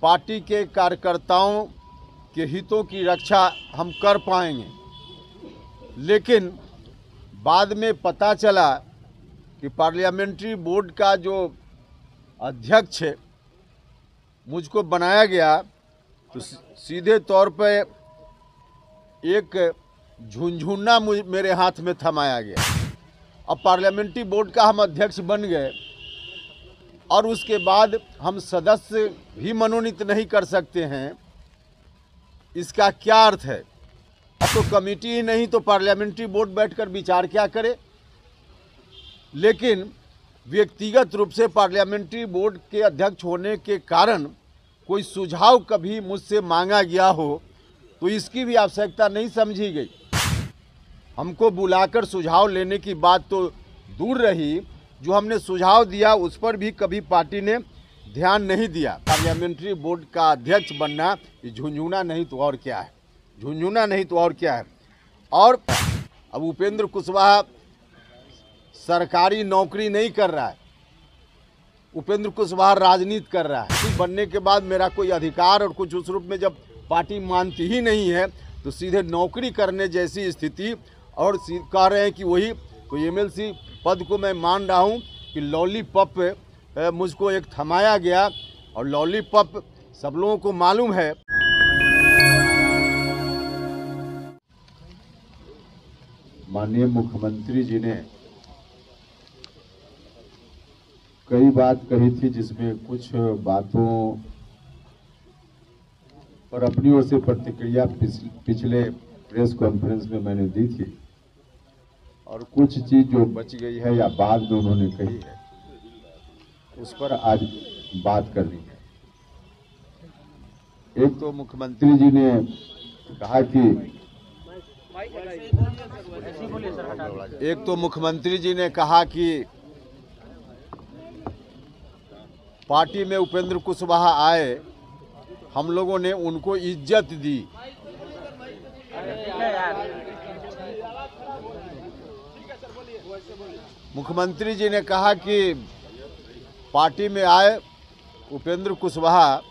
Party के कार्यकर्ताओं के हितों की रक्षा हम कर पाएंगे, लेकिन बाद में पता चला कि पार्लियामेंट्री बोर्ड का जो अध्यक्ष मुझको बनाया गया तो सीधे तौर पे एक झुनझुना मेरे हाथ में थमाया गया। अब पार्लियामेंट्री बोर्ड का हम अध्यक्ष बन गए और उसके बाद हम सदस्य भी मनोनीत नहीं कर सकते हैं। इसका क्या अर्थ है? अब तो कमेटी ही नहीं तो पार्लियामेंट्री बोर्ड बैठकर विचार क्या करे। लेकिन व्यक्तिगत रूप से पार्लियामेंट्री बोर्ड के अध्यक्ष होने के कारण कोई सुझाव कभी मुझसे मांगा गया हो तो इसकी भी आवश्यकता नहीं समझी गई। हमको बुलाकर सुझाव लेने की बात तो दूर रही, जो हमने सुझाव दिया उस पर भी कभी पार्टी ने ध्यान नहीं दिया। पार्लियामेंट्री बोर्ड का अध्यक्ष बनना ये झुनझुना नहीं तो और क्या है, झुनझुना नहीं तो और क्या है। और अब उपेंद्र कुशवाहा सरकारी नौकरी नहीं कर रहा है, उपेंद्र कुशवाहा राजनीति कर रहा है। बनने के बाद मेरा कोई अधिकार और कुछ उस रूप में जब पार्टी मानती ही नहीं है तो सीधे नौकरी करने जैसी स्थिति, और कह रहे हैं कि वही कोई एमएलसी पद को मैं मान रहा हूँ कि लॉलीपॉप मुझको एक थमाया गया, और लॉलीपॉप सब लोगों को मालूम है। माननीय मुख्यमंत्री जी ने कई बात कही थी, जिसमें कुछ बातों पर अपनी ओर से प्रतिक्रिया पिछले प्रेस कॉन्फ्रेंस में मैंने दी थी, और कुछ चीज जो बच गई है या बाद में उन्होंने कही है उस पर आज बात करनी है। एक तो मुख्यमंत्री जी ने कहा कि पार्टी में उपेंद्र कुशवाहा आए, हम लोगों ने उनको इज्जत दी। मुख्यमंत्री जी ने कहा कि पार्टी में आए उपेंद्र कुशवाहा,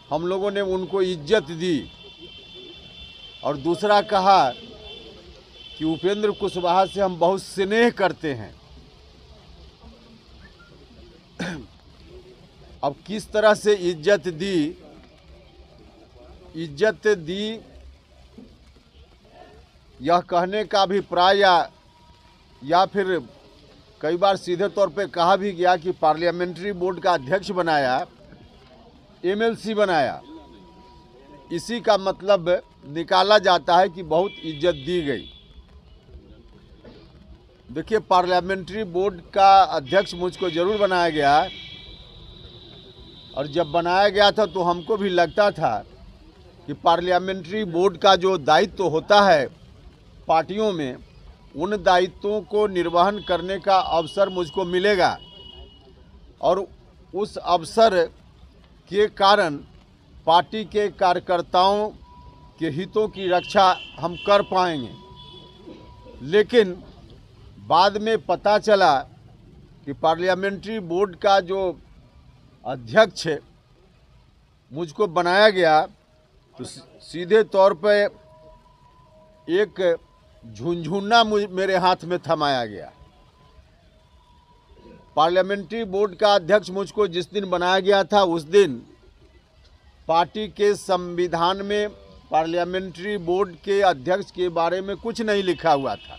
हम लोगों ने उनको इज्जत दी। और दूसरा कहा कि उपेंद्र कुशवाहा से हम बहुत स्नेह करते हैं। अब किस तरह से इज्जत दी यह कहने का अभिप्राय या फिर कई बार सीधे तौर पे कहा भी गया कि पार्लियामेंट्री बोर्ड का अध्यक्ष बनाया, एमएलसी बनाया, इसी का मतलब निकाला जाता है कि बहुत इज्जत दी गई। देखिए, पार्लियामेंट्री बोर्ड का अध्यक्ष मुझको जरूर बनाया गया, और जब बनाया गया था तो हमको भी लगता था कि पार्लियामेंट्री बोर्ड का जो दायित्व होता है पार्टियों में, उन दायित्वों को निर्वहन करने का अवसर मुझको मिलेगा, और उस अवसर के कारण पार्टी के कार्यकर्ताओं के हितों की रक्षा हम कर पाएंगे। लेकिन बाद में पता चला कि पार्लियामेंट्री बोर्ड का जो अध्यक्ष मुझको बनाया गया तो सीधे तौर पे एक झुनझुना मेरे हाथ में थमाया गया। पार्लियामेंट्री बोर्ड का अध्यक्ष मुझको जिस दिन बनाया गया था उस दिन पार्टी के संविधान में पार्लियामेंट्री बोर्ड के अध्यक्ष के बारे में कुछ नहीं लिखा हुआ था।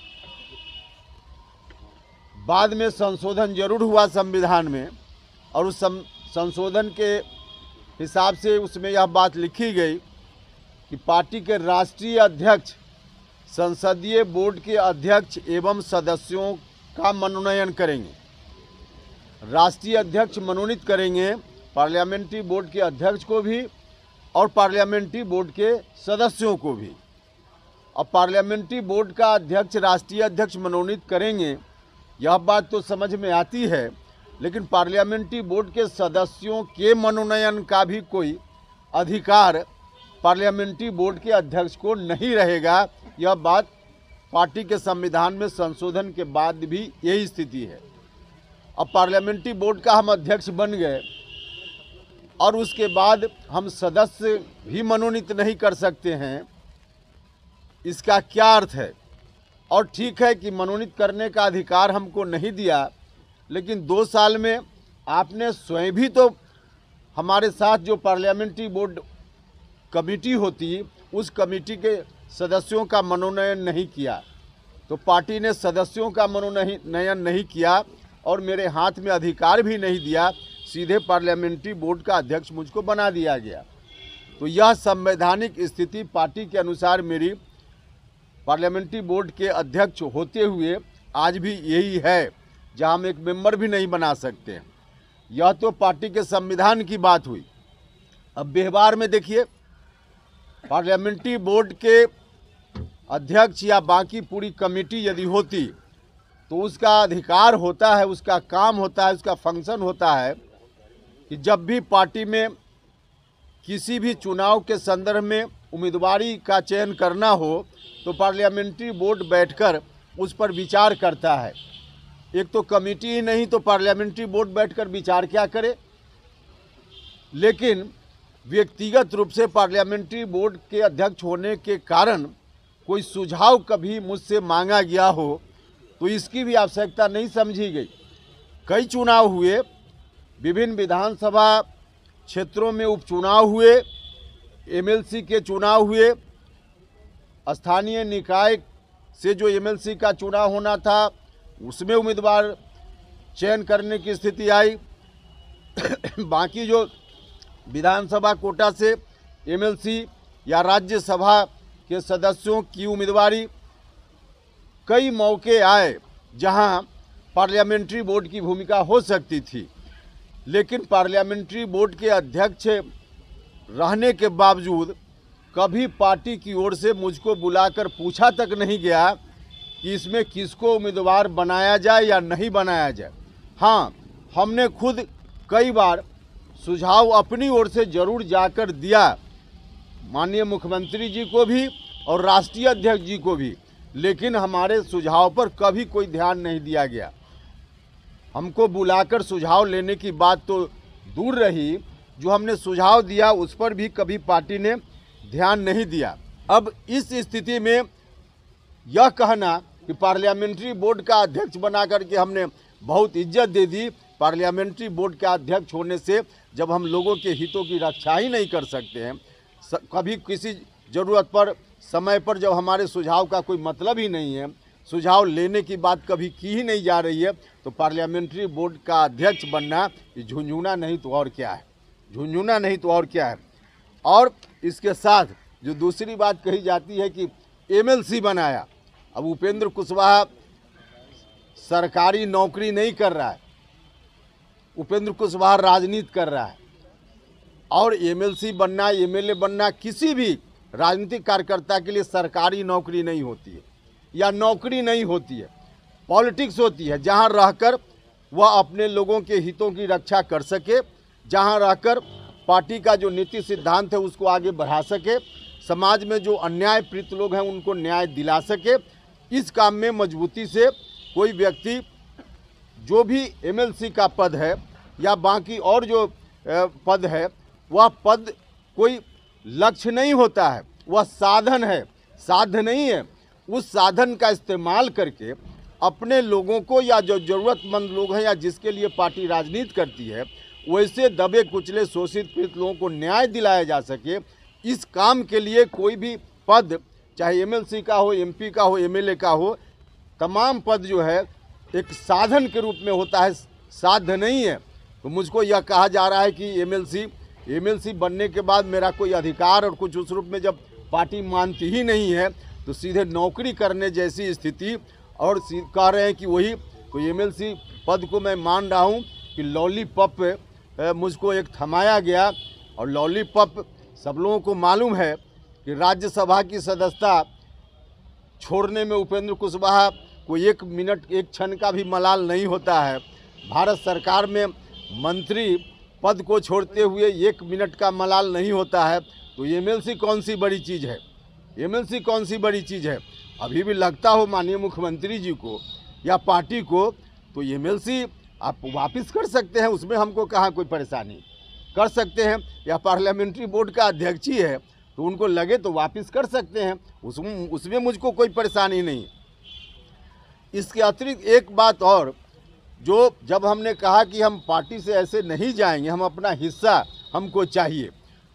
बाद में संशोधन जरूर हुआ संविधान में, और उस संशोधन के हिसाब से उसमें यह बात लिखी गई कि पार्टी के राष्ट्रीय अध्यक्ष संसदीय बोर्ड के अध्यक्ष एवं सदस्यों का मनोनयन करेंगे। राष्ट्रीय अध्यक्ष मनोनीत करेंगे पार्लियामेंट्री बोर्ड के अध्यक्ष को भी और पार्लियामेंट्री बोर्ड के सदस्यों को भी। अब पार्लियामेंट्री बोर्ड का अध्यक्ष राष्ट्रीय अध्यक्ष मनोनीत करेंगे, यह बात तो समझ में आती है, लेकिन पार्लियामेंट्री बोर्ड के सदस्यों के मनोनयन का भी कोई अधिकार पार्लियामेंट्री बोर्ड के अध्यक्ष को नहीं रहेगा। यह बात पार्टी के संविधान में संशोधन के बाद भी यही स्थिति है। अब पार्लियामेंट्री बोर्ड का हम अध्यक्ष बन गए और उसके बाद हम सदस्य भी मनोनीत नहीं कर सकते हैं, इसका क्या अर्थ है? और ठीक है कि मनोनीत करने का अधिकार हमको नहीं दिया, लेकिन 2 साल में आपने स्वयं भी तो हमारे साथ जो पार्लियामेंट्री बोर्ड कमेटी होती, उस कमेटी के सदस्यों का मनोनयन नहीं किया। तो पार्टी ने सदस्यों का मनोनयन नहीं किया और मेरे हाथ में अधिकार भी नहीं दिया, सीधे पार्लियामेंट्री बोर्ड का अध्यक्ष मुझको बना दिया गया। तो यह संवैधानिक स्थिति पार्टी के अनुसार मेरी पार्लियामेंट्री बोर्ड के अध्यक्ष होते हुए आज भी यही है, जहां हम एक मेंबर भी नहीं बना सकते हैं। यह तो पार्टी के संविधान की बात हुई। अब व्यवहार में देखिए, पार्लियामेंट्री बोर्ड के अध्यक्ष या बाकी पूरी कमेटी यदि होती तो उसका अधिकार होता है, उसका काम होता है, उसका फंक्शन होता है कि जब भी पार्टी में किसी भी चुनाव के संदर्भ में उम्मीदवारी का चयन करना हो तो पार्लियामेंट्री बोर्ड बैठकर उस पर विचार करता है। एक तो कमेटी ही नहीं तो पार्लियामेंट्री बोर्ड बैठकर विचार क्या करे। लेकिन व्यक्तिगत रूप से पार्लियामेंट्री बोर्ड के अध्यक्ष होने के कारण कोई सुझाव कभी मुझसे मांगा गया हो तो इसकी भी आवश्यकता नहीं समझी गई। कई चुनाव हुए, विभिन्न विधानसभा क्षेत्रों में उपचुनाव हुए, एमएलसी के चुनाव हुए, स्थानीय निकाय से जो एमएलसी का चुनाव होना था उसमें उम्मीदवार चयन करने की स्थिति आई। बाकी जो विधानसभा कोटा से एमएलसी या राज्यसभा के सदस्यों की उम्मीदवारी, कई मौके आए जहां पार्लियामेंट्री बोर्ड की भूमिका हो सकती थी, लेकिन पार्लियामेंट्री बोर्ड के अध्यक्ष रहने के बावजूद कभी पार्टी की ओर से मुझको बुलाकर पूछा तक नहीं गया कि इसमें किसको उम्मीदवार बनाया जाए या नहीं बनाया जाए। हाँ, हमने खुद कई बार सुझाव अपनी ओर से जरूर जाकर दिया, माननीय मुख्यमंत्री जी को भी और राष्ट्रीय अध्यक्ष जी को भी, लेकिन हमारे सुझाव पर कभी कोई ध्यान नहीं दिया गया। हमको बुलाकर सुझाव लेने की बात तो दूर रही, जो हमने सुझाव दिया उस पर भी कभी पार्टी ने ध्यान नहीं दिया। अब इस स्थिति में यह कहना कि पार्लियामेंट्री बोर्ड का अध्यक्ष बना करके हमने बहुत इज्जत दे दी, पार्लियामेंट्री बोर्ड का अध्यक्ष होने से जब हम लोगों के हितों की रक्षा ही नहीं कर सकते हैं, कभी किसी ज़रूरत पर समय पर जब हमारे सुझाव का कोई मतलब ही नहीं है, सुझाव लेने की बात कभी की ही नहीं जा रही है, तो पार्लियामेंट्री बोर्ड का अध्यक्ष बनना ये झुंझुना नहीं तो और क्या है, झुंझुना नहीं तो और क्या है। और इसके साथ जो दूसरी बात कही जाती है कि एमएलसी बनाया, अब उपेंद्र कुशवाहा सरकारी नौकरी नहीं कर रहा है, उपेंद्र कुशवाहा राजनीति कर रहा है, और एमएलसी बनना, एमएलए बनना किसी भी राजनीतिक कार्यकर्ता के लिए सरकारी नौकरी नहीं होती है या नौकरी नहीं होती है, पॉलिटिक्स होती है, जहां रहकर वह अपने लोगों के हितों की रक्षा कर सके, जहां रहकर पार्टी का जो नीति सिद्धांत है उसको आगे बढ़ा सके, समाज में जो अन्याय पीड़ित लोग हैं उनको न्याय दिला सके। इस काम में मजबूती से कोई व्यक्ति जो भी एमएलसी का पद है या बाकी और जो पद है, वह पद कोई लक्ष्य नहीं होता है, वह साधन है, साध्य नहीं है। उस साधन का इस्तेमाल करके अपने लोगों को या जो ज़रूरतमंद लोग हैं या जिसके लिए पार्टी राजनीति करती है, वैसे दबे कुचले शोषित पीड़ित लोगों को न्याय दिलाया जा सके, इस काम के लिए कोई भी पद, चाहे एमएलसी का हो, एमपी का हो, एमएलए का हो, तमाम पद जो है एक साधन के रूप में होता है, साध्य नहीं है। तो मुझको यह कहा जा रहा है कि एमएलसी बनने के बाद मेरा कोई अधिकार और कुछ उस रूप में जब पार्टी मानती ही नहीं है तो सीधे नौकरी करने जैसी स्थिति, और कह रहे हैं कि वही तो एमएलसी पद को मैं मान रहा हूँ कि लॉलीपॉप मुझको एक थमाया गया। और लॉलीपॉप सब लोगों को मालूम है कि राज्यसभा की सदस्यता छोड़ने में उपेंद्र कुशवाहा को 1 मिनट 1 क्षण का भी मलाल नहीं होता है। भारत सरकार में मंत्री पद को छोड़ते हुए 1 मिनट का मलाल नहीं होता है, तो एमएलसी कौन सी बड़ी चीज़ है, एमएलसी कौन सी बड़ी चीज़ है। अभी भी लगता हो माननीय मुख्यमंत्री जी को या पार्टी को, तो एमएलसी आप वापस कर सकते हैं, उसमें हमको कहाँ कोई परेशानी। कर सकते हैं, या पार्लियामेंट्री बोर्ड का अध्यक्ष ही है तो उनको लगे तो वापस कर सकते हैं, उसमें मुझको कोई परेशानी नहीं। इसके अतिरिक्त एक बात और, जो जब हमने कहा कि हम पार्टी से ऐसे नहीं जाएंगे, हम अपना हिस्सा हमको चाहिए,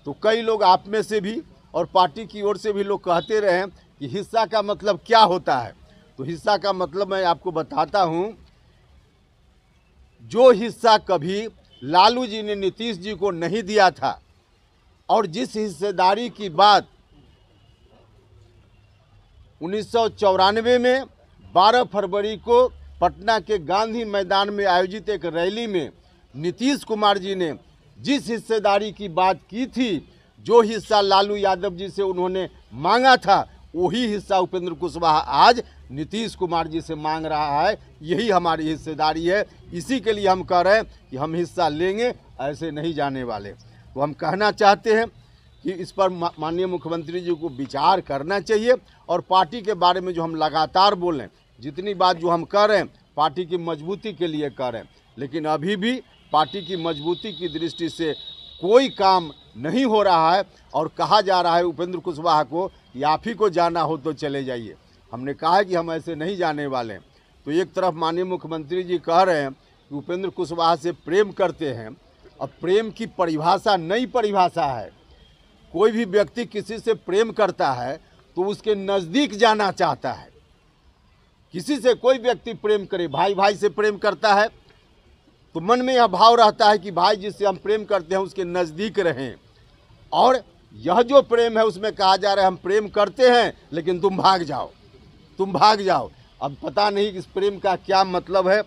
तो कई लोग आप में से भी और पार्टी की ओर से भी लोग कहते रहे हैं कि हिस्सा का मतलब क्या होता है। तो हिस्सा का मतलब मैं आपको बताता हूं। जो हिस्सा कभी लालू जी ने नीतीश जी को नहीं दिया था और जिस हिस्सेदारी की बात 1994 में 12 फरवरी को पटना के गांधी मैदान में आयोजित एक रैली में नीतीश कुमार जी ने जिस हिस्सेदारी की बात की थी, जो हिस्सा लालू यादव जी से उन्होंने मांगा था, वही हिस्सा उपेंद्र कुशवाहा आज नीतीश कुमार जी से मांग रहा है। यही हमारी हिस्सेदारी है। इसी के लिए हम कह रहे हैं कि हम हिस्सा लेंगे, ऐसे नहीं जाने वाले। तो हम कहना चाहते हैं कि इस पर माननीय मुख्यमंत्री जी को विचार करना चाहिए, और पार्टी के बारे में जो हम लगातार बोल रहे हैं, जितनी बात जो हम कर रहे हैं पार्टी की मजबूती के लिए कर रहे हैं, लेकिन अभी भी पार्टी की मजबूती की दृष्टि से कोई काम नहीं हो रहा है। और कहा जा रहा है उपेंद्र कुशवाहा को कि आप ही को जाना हो तो चले जाइए। हमने कहा है कि हम ऐसे नहीं जाने वाले हैं। तो एक तरफ माननीय मुख्यमंत्री जी कह रहे हैं कि उपेंद्र कुशवाहा से प्रेम करते हैं। अब प्रेम की परिभाषा नई परिभाषा है। कोई भी व्यक्ति किसी से प्रेम करता है तो उसके नज़दीक जाना चाहता है। किसी से कोई व्यक्ति प्रेम करे, भाई भाई से प्रेम करता है तो मन में यह भाव रहता है कि भाई जिससे हम प्रेम करते हैं उसके नज़दीक रहें। और यह जो प्रेम है उसमें कहा जा रहा है हम प्रेम करते हैं लेकिन तुम भाग जाओ, तुम भाग जाओ। अब पता नहीं कि इस प्रेम का क्या मतलब है।